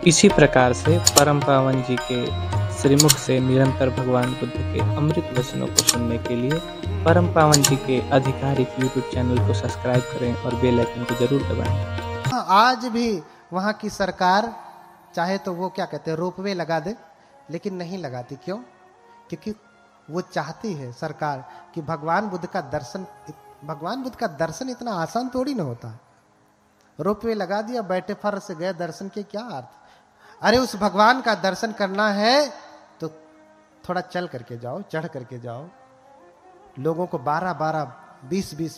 इसी प्रकार से परम पावन जी के श्रीमुख से निरंतर भगवान बुद्ध के अमृत वचनों को सुनने के लिए परम पावन जी के आधिकारिक यूट्यूब चैनल को सब्सक्राइब करें और बेल आइकन को जरूर दबाएं। आज भी वहाँ की सरकार चाहे तो वो क्या कहते हैं रोपवे लगा दे, लेकिन नहीं लगाती। क्यों? क्योंकि वो चाहती है सरकार कि भगवान बुद्ध का दर्शन इतना आसान थोड़ी ना होता है। रोपवे लगा दिया, बैठे फर से गए, दर्शन के क्या अर्थ? अरे उस भगवान का दर्शन करना है तो थोड़ा चल करके जाओ, चढ़ करके जाओ। लोगों को 12-12, 20-20,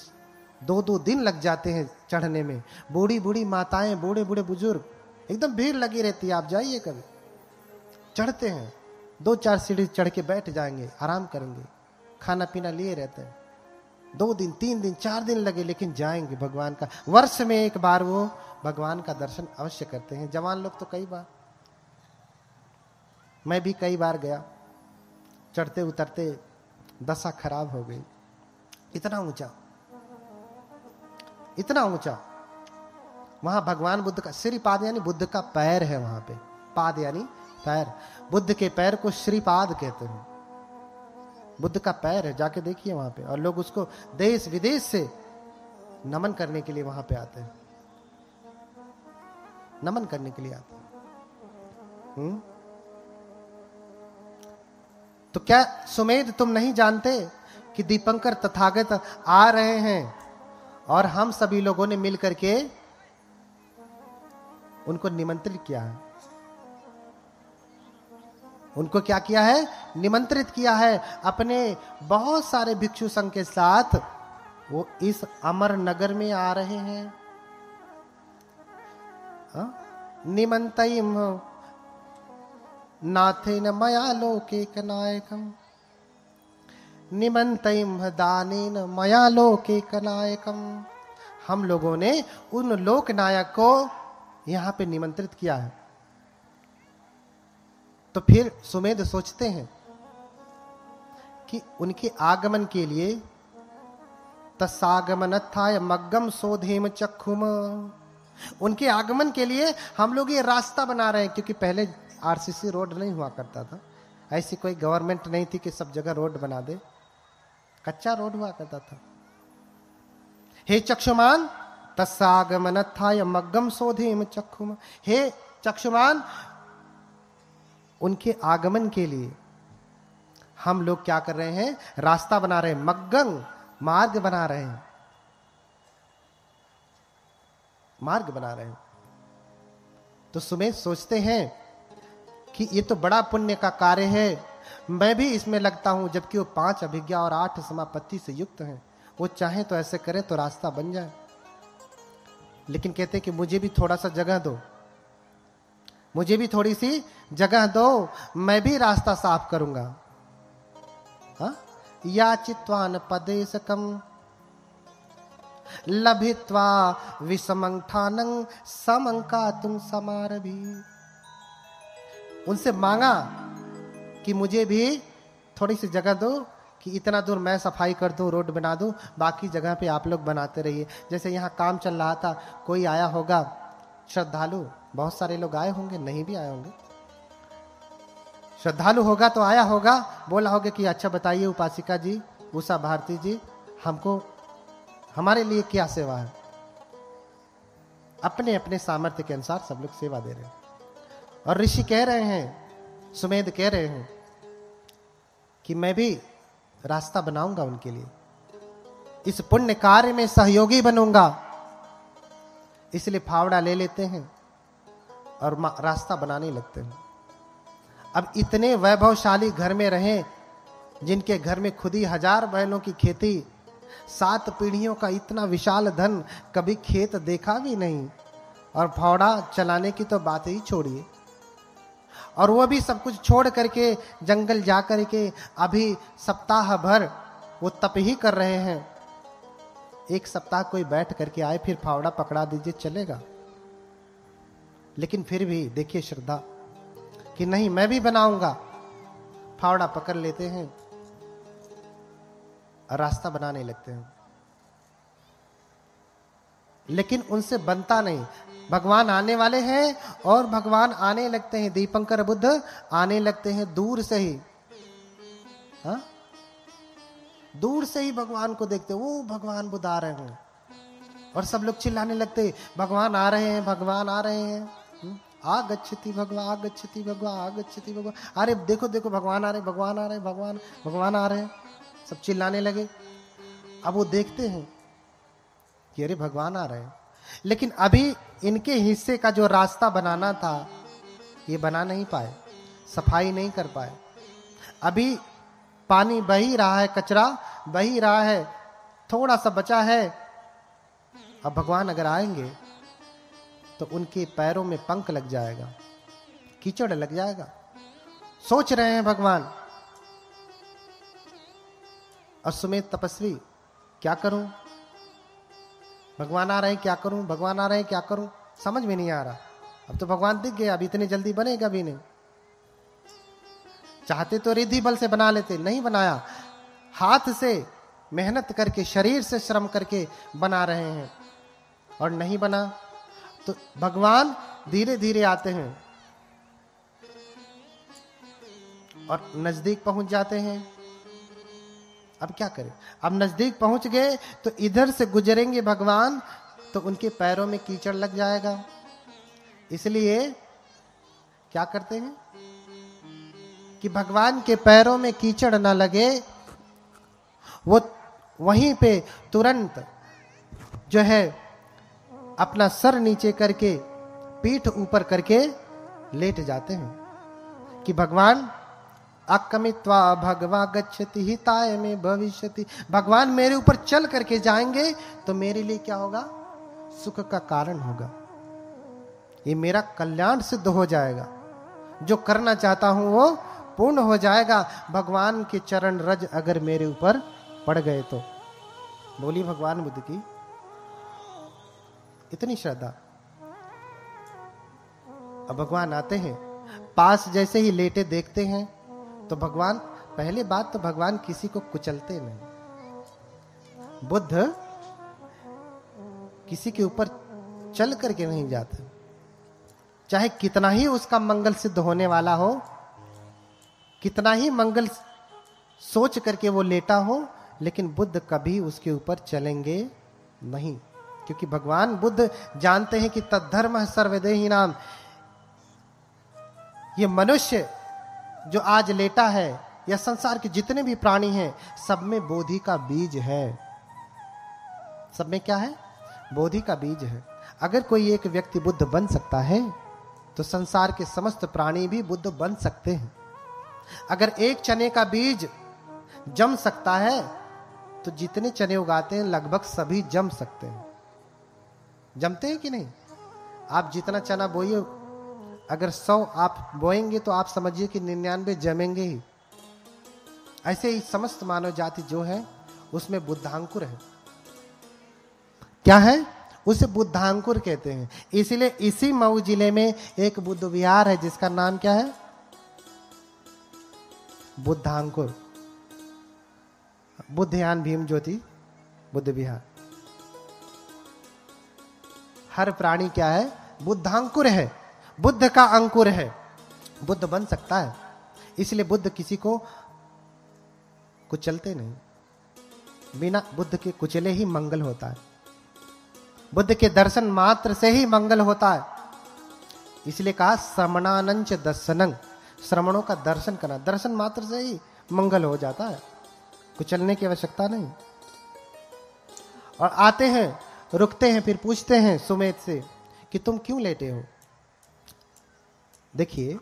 2-2 दिन लग जाते हैं चढ़ने में। बूढ़ी बूढ़ी माताएं, बूढ़े बूढ़े बुजुर्ग, एकदम भीड़ लगी रहती है। आप जाइए कभी, चढ़ते हैं, 2-4 सीढ़ी चढ़ के बैठ जाएंगे, आराम करेंगे, खाना पीना लिए रहते हैं। 2 दिन, 3 दिन, 4 दिन लगे, लेकिन जाएंगे भगवान का। वर्ष में एक बार वो भगवान का दर्शन अवश्य करते हैं। जवान लोग तो कई बार, मैं भी कई बार गया, चढ़ते उतरते दशा खराब हो गई। इतना ऊंचा, इतना ऊंचा। वहां भगवान बुद्ध का श्रीपाद यानी बुद्ध का पैर है। वहां पे पाद यानी पैर, बुद्ध के पैर को श्रीपाद कहते हैं। बुद्ध का पैर है, जाके देखिए वहां पे। और लोग उसको देश विदेश से नमन करने के लिए वहां पे आते हैं, नमन करने के लिए आते हैं। तो क्या सुमेध तुम नहीं जानते कि दीपंकर तथागत आ रहे हैं और हम सभी लोगों ने मिलकर के उनको निमंत्रित किया है। उनको क्या किया है? निमंत्रित किया है। अपने बहुत सारे भिक्षु संघ के साथ वो इस अमर नगर में आ रहे हैं। निमंतयिम नाथेन मया लोके नायकम, निमंतयिम दानेन मया लोके नायकम। हम लोगों ने उन लोक नायक को यहां पे निमंत्रित किया है। तो फिर सुमेध सोचते हैं कि उनके आगमन के लिए तस्सागमनत्थाय मग्गम सोधेम चक्षुम, उनके आगमन के लिए हम लोग ये रास्ता बना रहे हैं। क्योंकि पहले आरसीसी रोड नहीं हुआ करता था, ऐसी कोई गवर्नमेंट नहीं थी कि सब जगह रोड बना दे, कच्चा रोड हुआ करता था। हे चक्षुमान तस्सागमनत्थाय मग्गम सोधेम चक्षुम, हे चक्षुमान, उनके आगमन के लिए हम लोग क्या कर रहे हैं? रास्ता बना रहे हैं, मग्गम मार्ग बना रहे हैं, मार्ग बना रहे हैं। तो सुमेध सोचते हैं कि ये तो बड़ा पुण्य का कार्य है, मैं भी इसमें लगता हूं। जबकि वो 5 अभिज्ञा और 8 समापत्ति से युक्त हैं, वो चाहे तो ऐसे करें तो रास्ता बन जाए। लेकिन कहते हैं कि मुझे भी थोड़ा सा जगह दो, मुझे भी थोड़ी सी जगह दो, मैं भी रास्ता साफ करूंगा। याचित्वान पदेशकम लभित्वा विषमंठानं समंकातुं समारभि। उनसे मांगा कि मुझे भी थोड़ी सी जगह दो, कि इतना दूर मैं सफाई कर दूं, रोड बना दूं, बाकी जगह पे आप लोग बनाते रहिए। जैसे यहाँ काम चल रहा था, कोई आया होगा श्रद्धालु, बहुत सारे लोग आए होंगे, नहीं भी आए होंगे। श्रद्धालु होगा तो आया होगा, बोला होगा कि अच्छा बताइए उपासिका जी, उषा भारती जी, हमको हमारे लिए क्या सेवा है। अपने अपने सामर्थ्य के अनुसार सब लोग सेवा दे रहे हैं। और ऋषि कह रहे हैं, सुमेध कह रहे हैं कि मैं भी रास्ता बनाऊंगा उनके लिए, इस पुण्य कार्य में सहयोगी बनूंगा। इसलिए फावड़ा ले लेते हैं और रास्ता बनाने लगते हैं। अब इतने वैभवशाली घर में रहें, जिनके घर में खुद ही 1000 बैलों की खेती, 7 पीढ़ियों का इतना विशाल धन, कभी खेत देखा भी नहीं, और फावड़ा चलाने की तो बात ही छोड़िए। और वो भी सब कुछ छोड़ करके जंगल जा करके अभी सप्ताह भर वो तप ही कर रहे हैं। एक सप्ताह कोई बैठ करके आए, फिर फावड़ा पकड़ा दीजिए, चलेगा। लेकिन फिर भी देखिए श्रद्धा कि नहीं, मैं भी बनाऊंगा। फावड़ा पकड़ लेते हैं, रास्ता बनाने लगते हैं। लेकिन उनसे बनता नहीं। भगवान आने वाले हैं और भगवान आने लगते हैं, दीपंकर बुद्ध आने लगते हैं दूर से ही। हाँ, दूर से ही भगवान को देखते, वो भगवान बुद्ध आ रहे हैं और सब लोग चिल्लाने लगते, भगवान आ रहे हैं, भगवान आ रहे हैं। आगच्छति भगवान, आगच्छति भगवान, आगच्छति भगवान। अरे देखो देखो भगवान आ रहे, भगवान आ रहे, भगवान भगवान आ रहे हैं। सब चिल्लाने लगे। अब वो देखते हैं कि अरे भगवान आ रहे हैं, लेकिन अभी इनके हिस्से का जो रास्ता बनाना था ये बना नहीं पाए, सफाई नहीं कर पाए। अभी पानी बह ही रहा है, कचरा बह ही रहा है, थोड़ा सा बचा है। अब भगवान अगर आएंगे तो उनके पैरों में पंख लग जाएगा, कीचड़ लग जाएगा। सोच रहे हैं भगवान। और सुमेध तपस्वी, क्या करूं, भगवान आ रहे हैं क्या करूं, भगवान आ रहे हैं क्या करूं, समझ में नहीं आ रहा। अब तो भगवान दिख गए, अब इतनी जल्दी बनेगा भी नहीं। चाहते तो रिद्धि बल से बना लेते, नहीं बनाया, हाथ से मेहनत करके, शरीर से श्रम करके बना रहे हैं और नहीं बना। तो भगवान धीरे धीरे आते हैं और नजदीक पहुंच जाते हैं। अब क्या करें, अब नजदीक पहुंच गए तो इधर से गुजरेंगे भगवान तो उनके पैरों में कीचड़ लग जाएगा। इसलिए क्या करते हैं कि भगवान के पैरों में कीचड़ ना लगे, वो वहीं पे तुरंत जो है अपना सर नीचे करके, पीठ ऊपर करके लेट जाते हैं कि भगवान अकमित्वा भगवा गच्छति हिताय में भविष्यति। भगवान मेरे ऊपर चल करके जाएंगे तो मेरे लिए क्या होगा, सुख का कारण होगा, ये मेरा कल्याण सिद्ध हो जाएगा, जो करना चाहता हूं वो पूर्ण हो जाएगा। भगवान के चरण रज अगर मेरे ऊपर पड़ गए तो। बोली भगवान बुद्ध की इतनी श्रद्धा। अब भगवान आते हैं, पास जैसे ही लेटे देखते हैं तो भगवान, पहली बात तो भगवान किसी को कुचलते नहीं। बुद्ध किसी के ऊपर चल करके नहीं जाते, चाहे कितना ही उसका मंगल सिद्ध होने वाला हो, कितना ही मंगल सोच करके वो लेटा हो, लेकिन बुद्ध कभी उसके ऊपर चलेंगे नहीं। क्योंकि भगवान बुद्ध जानते हैं कि तद्धर्म सर्वदेही नाम, ये मनुष्य जो आज लेटा है या संसार के जितने भी प्राणी हैं, सब में बोधि का बीज है। सब में क्या है, बोधि का बीज है। अगर कोई एक व्यक्ति बुद्ध बन सकता है तो संसार के समस्त प्राणी भी बुद्ध बन सकते हैं। अगर एक चने का बीज जम सकता है तो जितने चने उगाते हैं लगभग सभी जम सकते हैं। जमते हैं कि नहीं? आप जितना चना बोइए, अगर 100 आप बोएंगे तो आप समझिए कि 99 जमेंगे ही। ऐसे ही समस्त मानव जाति जो है उसमें बुद्धांकुर है। क्या है? उसे बुद्धांकुर कहते हैं। इसलिए इसी मऊ जिले में एक बुद्ध विहार है जिसका नाम क्या है, बुद्धांकुर। बुद्धयान भीम ज्योति बुद्ध विहार। हर प्राणी क्या है, बुद्धांकुर है, बुद्ध का अंकुर है, बुद्ध बन सकता है। इसलिए बुद्ध किसी को कुचलते नहीं, बिना बुद्ध के कुचले ही मंगल होता है। बुद्ध के दर्शन मात्र से ही मंगल होता है। इसलिए कहा श्रमणानंच दर्शनं, श्रमणों का दर्शन करना, दर्शन मात्र से ही मंगल हो जाता है, कुचलने की आवश्यकता नहीं। और आते हैं, रुकते हैं, फिर पूछते हैं सुमेध से कि तुम क्यों लेटे हो। देखिए,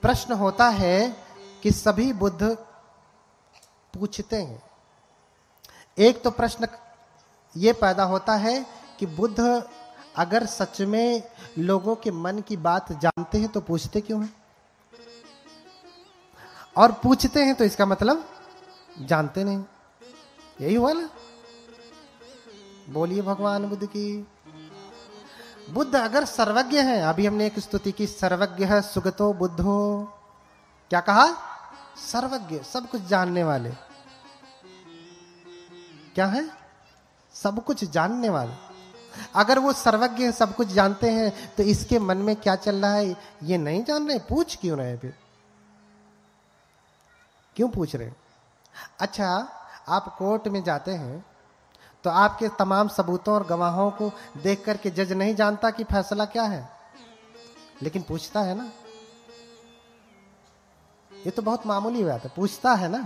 प्रश्न होता है कि सभी बुद्ध पूछते हैं। एक तो प्रश्न यह पैदा होता है कि बुद्ध अगर सच में लोगों के मन की बात जानते हैं तो पूछते क्यों हैं, और पूछते हैं तो इसका मतलब जानते नहीं। यही हुआ ना। बोलिए भगवान बुद्ध की। बुद्ध अगर सर्वज्ञ है, अभी हमने एक स्तुति की, सर्वज्ञ है सुगतो बुद्धो, क्या कहा, सर्वज्ञ, सब कुछ जानने वाले। क्या है? सब कुछ जानने वाले। अगर वो सर्वज्ञ हैं, सब कुछ जानते हैं, तो इसके मन में क्या चल रहा है ये नहीं जान रहे? पूछ क्यों रहे? फिर क्यों पूछ रहे? अच्छा, आप कोर्ट में जाते हैं तो आपके तमाम सबूतों और गवाहों को देख करके जज नहीं जानता कि फैसला क्या है, लेकिन पूछता है ना। ये तो बहुत मामूली बात है, पूछता है ना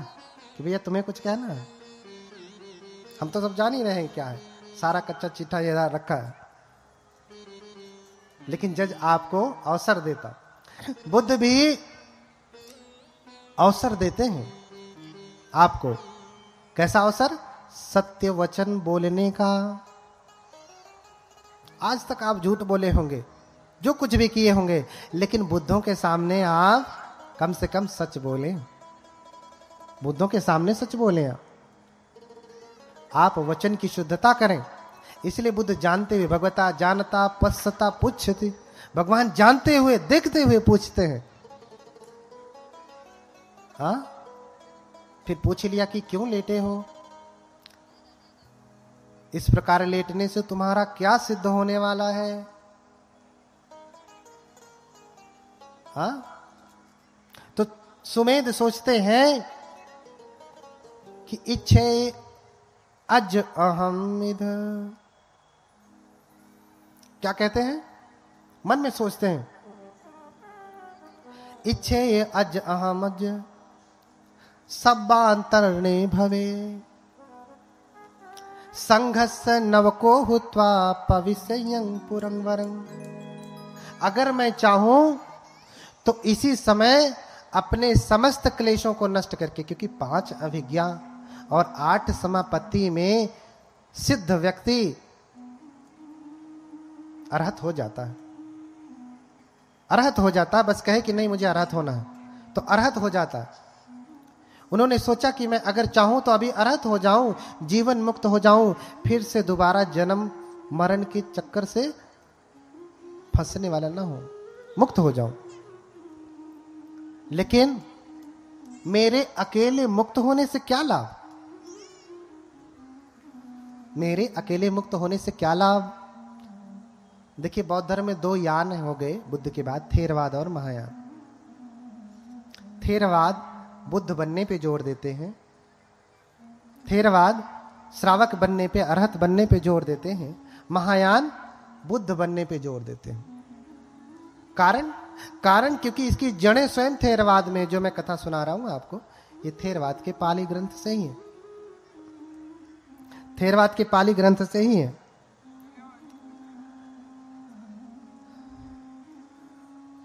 कि भैया तुम्हें कुछ कहना है। हम तो सब जान ही रहे हैं क्या है, सारा कच्चा चिट्ठा ये रखा है, लेकिन जज आपको अवसर देता। बुद्ध भी अवसर देते हैं आपको। कैसा अवसर? सत्य वचन बोलने का। आज तक आप झूठ बोले होंगे, जो कुछ भी किए होंगे, लेकिन बुद्धों के सामने आप कम से कम सच बोले। बुद्धों के सामने सच बोले आप वचन की शुद्धता करें। इसलिए बुद्ध जानते हुए, भगवता जानता पश्यता पुच्छति, भगवान जानते हुए देखते हुए पूछते हैं। हाँ, फिर पूछ लिया कि क्यों लेटे हो, इस प्रकार लेटने से तुम्हारा क्या सिद्ध होने वाला है? हाँ, तो सुमेध सोचते हैं कि इच्छे अज अहम इधर, क्या कहते हैं? मन में सोचते हैं, इच्छे अज अहम अज सब्बांतरणे भवे संघस्स नवको हुत्वा पविष्यं पुरं वरं। अगर मैं चाहूं तो इसी समय अपने समस्त क्लेशों को नष्ट करके, क्योंकि 5 अभिज्ञा और 8 समापत्ति में सिद्ध व्यक्ति अरहत हो जाता है। अरहत हो जाता है, बस कहे कि नहीं मुझे अरहत होना है तो अरहत हो जाता है। उन्होंने सोचा कि मैं अगर चाहूं तो अभी अरहत हो जाऊं, जीवन मुक्त हो जाऊं, फिर से दोबारा जन्म मरण के चक्कर से फंसने वाला ना हो, मुक्त हो जाऊं। लेकिन मेरे अकेले मुक्त होने से क्या लाभ? मेरे अकेले मुक्त होने से क्या लाभ? देखिए, बौद्ध धर्म में 2 यान हो गए बुद्ध के बाद, थेरवाद और महायान। थेरवाद बुद्ध बनने पे जोर देते हैं, थेरवाद श्रावक बनने पे, अरहत बनने पे जोर देते हैं, महायान बुद्ध बनने पे जोर देते हैं। कारण क्योंकि इसकी जड़ें स्वयं थेरवाद में, जो मैं कथा सुना रहा हूं आपको, ये थेरवाद के पाली ग्रंथ से ही है, थेरवाद के पाली ग्रंथ से ही है।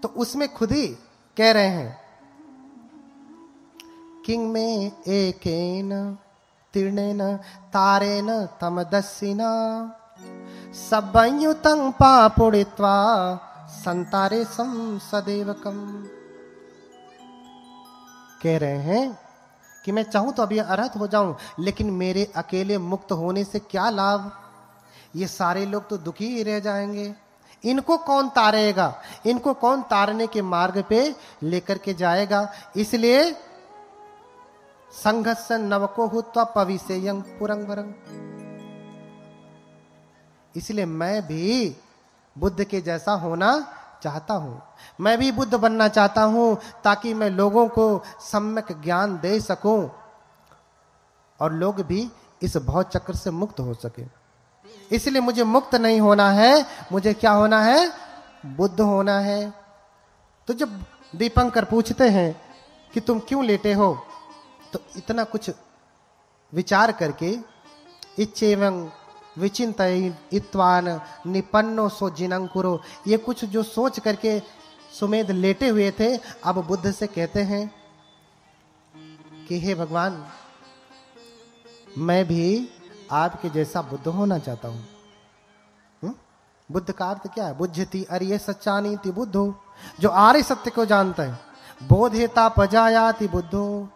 तो उसमें खुद ही कह रहे हैं, किंग में एकेन तीर्णेन तारेन तमदस्सिना सब्बयुतं पापुड़ित्वा संतारे सदेवकम। कह रहे हैं कि मैं चाहूं तो अभी अरहत हो जाऊं, लेकिन मेरे अकेले मुक्त होने से क्या लाभ? ये सारे लोग तो दुखी ही रह जाएंगे। इनको कौन तारेगा? इनको कौन तारने के मार्ग पे लेकर के जाएगा? इसलिए संघस्स नवको हुत्वा पविष्यं पुरं वरं। इसलिए मैं भी बुद्ध के जैसा होना चाहता हूं, मैं भी बुद्ध बनना चाहता हूं, ताकि मैं लोगों को सम्यक ज्ञान दे सकूं और लोग भी इस भव चक्र से मुक्त हो सके। इसलिए मुझे मुक्त नहीं होना है, मुझे क्या होना है? बुद्ध होना है। तो जब दीपंकर पूछते हैं कि तुम क्यों लेटे हो, तो इतना कुछ विचार करके इच्छेवं विचिंतयित्वान निपन्नो सो जिनंकुरो, ये कुछ जो सोच करके सुमेध लेटे हुए थे, अब बुद्ध से कहते हैं कि हे भगवान, मैं भी आपके जैसा बुद्ध होना चाहता हूं। बुद्ध का अर्थ क्या है? बुद्धति अरिय सच्चानीति बुद्धो, जो आर्य सत्य को जानता है। बोधेता पजायाति बुद्धो,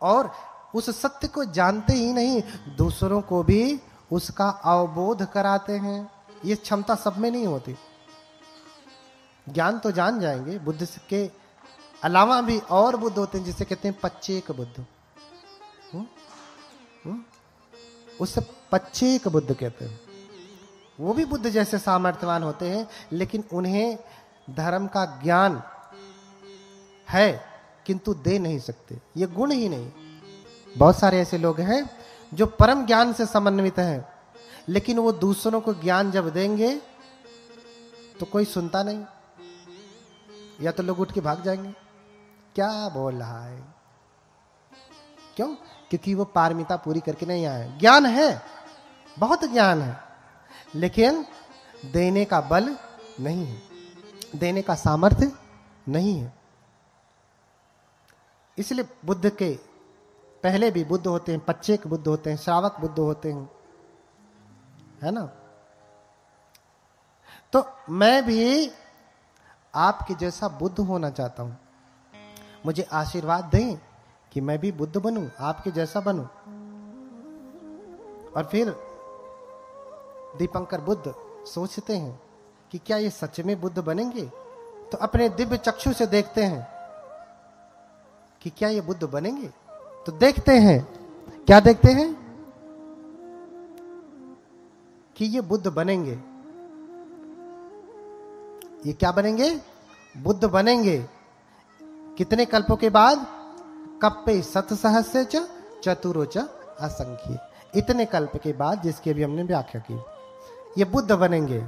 और उस सत्य को जानते ही नहीं, दूसरों को भी उसका अवबोध कराते हैं। ये क्षमता सब में नहीं होती। ज्ञान तो जान जाएंगे, बुद्ध के अलावा भी और बुद्ध होते हैं, जिसे कहते हैं पच्चेक बुद्ध। उससे पच्चेक बुद्ध कहते हैं। वो भी बुद्ध जैसे सामर्थ्यवान होते हैं, लेकिन उन्हें धर्म का ज्ञान है किंतु दे नहीं सकते, ये गुण ही नहीं। बहुत सारे ऐसे लोग हैं जो परम ज्ञान से समन्वित हैं, लेकिन वो दूसरों को ज्ञान जब देंगे तो कोई सुनता नहीं, या तो लोग उठ के भाग जाएंगे, क्या बोल रहा है। क्यों? क्योंकि वो पारमिता पूरी करके नहीं आए। ज्ञान है, बहुत ज्ञान है, लेकिन देने का बल नहीं है, देने का सामर्थ्य नहीं है। इसलिए बुद्ध के पहले भी बुद्ध होते हैं, पच्चेक बुद्ध होते हैं, श्रावक बुद्ध होते हैं, है ना। तो मैं भी आपके जैसा बुद्ध होना चाहता हूं। मुझे आशीर्वाद दें कि मैं भी बुद्ध बनूं, आपके जैसा बनूं। और फिर दीपंकर बुद्ध सोचते हैं कि क्या ये सच में बुद्ध बनेंगे, तो अपने दिव्य चक्षु से देखते हैं कि क्या ये बुद्ध बनेंगे। तो देखते हैं, क्या देखते हैं कि ये बुद्ध बनेंगे। ये क्या बनेंगे? बुद्ध बनेंगे। कितने कल्पों के बाद? कप्पे सतसहस्र च चतुरो च असंख्य, इतने कल्प के बाद, जिसकी अभी हमने व्याख्या की। ये बुद्ध बनेंगे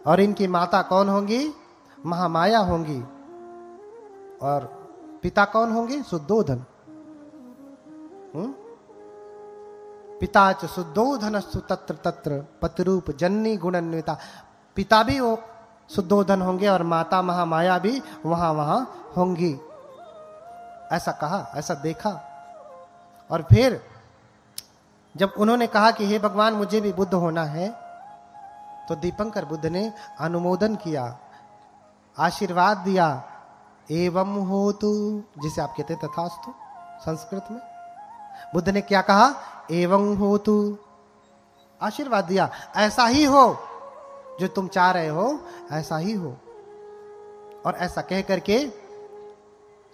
और इनकी माता कौन होंगी? महामाया होंगी। और पिता कौन होंगे? शुद्धोधन। पिता च शुद्धोधन तत्र तत्र पतिरूप जन्नी गुणान्विता। पिता भी वो शुद्धोधन होंगे और माता महामाया भी वहां वहां होंगी। ऐसा कहा, ऐसा देखा। और फिर जब उन्होंने कहा कि हे भगवान मुझे भी बुद्ध होना है, तो दीपंकर बुद्ध ने अनुमोदन किया, आशीर्वाद दिया। एवं होतु, जिसे आप कहते हैं तथास्तु संस्कृत में। बुद्ध ने क्या कहा? एवं होतु, आशीर्वाद दिया, ऐसा ही हो, जो तुम चाह रहे हो ऐसा ही हो। और ऐसा कह करके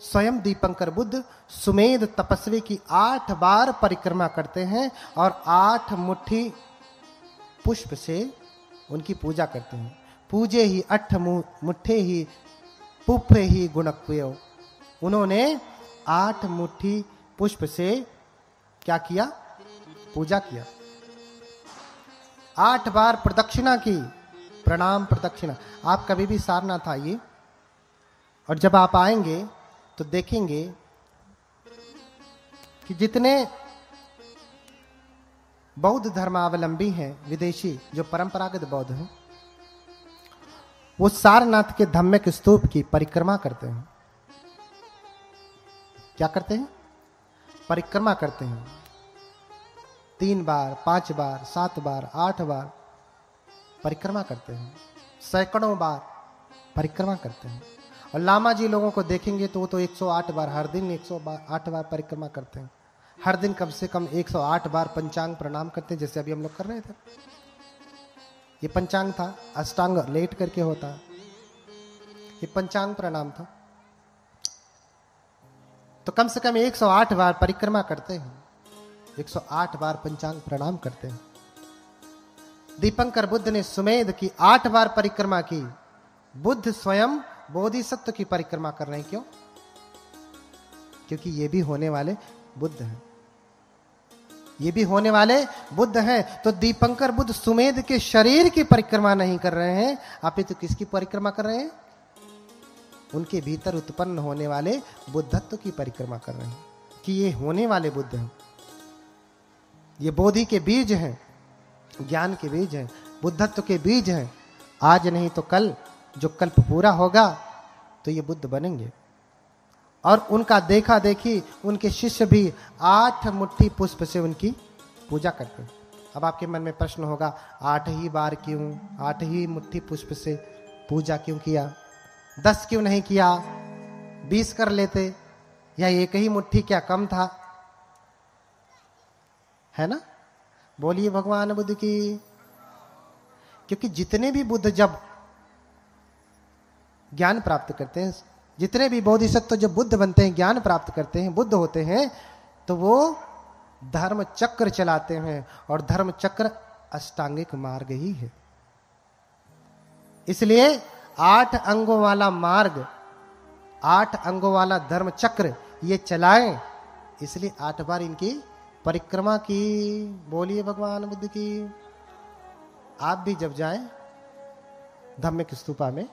स्वयं दीपंकर बुद्ध सुमेध तपस्वी की 8 बार परिक्रमा करते हैं और 8 मुट्ठी पुष्प से उनकी पूजा करते हैं। पूजे ही 8 मुट्ठे ही पुप्रे ही गुणक्वयो। उन्होंने 8 मुट्ठी पुष्प से क्या किया? पूजा किया। 8 बार प्रदक्षिणा की, प्रणाम प्रदक्षिणा। आप कभी भी सारनाथ आइए और जब आप आएंगे तो देखेंगे कि जितने बौद्ध धर्मावलंबी हैं, विदेशी जो परंपरागत बौद्ध हैं, वो सारनाथ के धम्मिक स्तूप की परिक्रमा करते हैं। क्या करते हैं? परिक्रमा करते हैं। 3 बार, 5 बार, 7 बार, 8 बार परिक्रमा करते हैं। सैकड़ों बार परिक्रमा करते हैं। और लामा जी लोगों को देखेंगे तो वो तो 108 बार, हर दिन 108 बार परिक्रमा करते हैं। हर दिन कम से कम 108 बार पंचांग प्रणाम करते हैं, जैसे अभी हम लोग कर रहे थे। ये पंचांग था, अष्टांग लेट करके होता, ये पंचांग प्रणाम था। तो कम से कम 108 बार परिक्रमा करते हैं, 108 बार पंचांग प्रणाम करते हैं। दीपंकर बुद्ध ने सुमेध की 8 बार परिक्रमा की। बुद्ध स्वयं बोधिसत्व की परिक्रमा कर रहे हैं। क्यों? क्योंकि ये भी होने वाले बुद्ध हैं, ये भी होने वाले बुद्ध हैं। तो दीपंकर बुद्ध सुमेध के शरीर की परिक्रमा नहीं कर रहे हैं, आप तो किसकी परिक्रमा कर रहे हैं? उनके भीतर उत्पन्न होने वाले बुद्धत्व की परिक्रमा कर रहे हैं कि ये होने वाले बुद्ध हैं, ये बोधि के बीज हैं, ज्ञान के बीज हैं, बुद्धत्व के बीज हैं। आज नहीं तो कल, जो कल्प पूरा होगा तो ये बुद्ध बनेंगे। और उनका देखा देखी उनके शिष्य भी 8 मुट्ठी पुष्प से उनकी पूजा करते हैं। अब आपके मन में प्रश्न होगा, 8 ही बार क्यों, 8 ही मुट्ठी पुष्प से पूजा क्यों किया? 10 क्यों नहीं किया? 20 कर लेते, या एक ही मुट्ठी क्या कम था? है ना? बोलिए भगवान बुद्ध की। क्योंकि जितने भी बुद्ध जब ज्ञान प्राप्त करते हैं, जितने भी बोधिसत्व जब बुद्ध बनते हैं, ज्ञान प्राप्त करते हैं, बुद्ध होते हैं, तो वो धर्म चक्र चलाते हैं। और धर्म चक्र अष्टांगिक मार्ग ही है। इसलिए 8 अंगों वाला मार्ग, 8 अंगों वाला धर्म चक्र ये चलाएं, इसलिए 8 बार इनकी परिक्रमा की। बोलिए भगवान बुद्ध की। आप भी जब जाएं धम्मिक स्तूपा में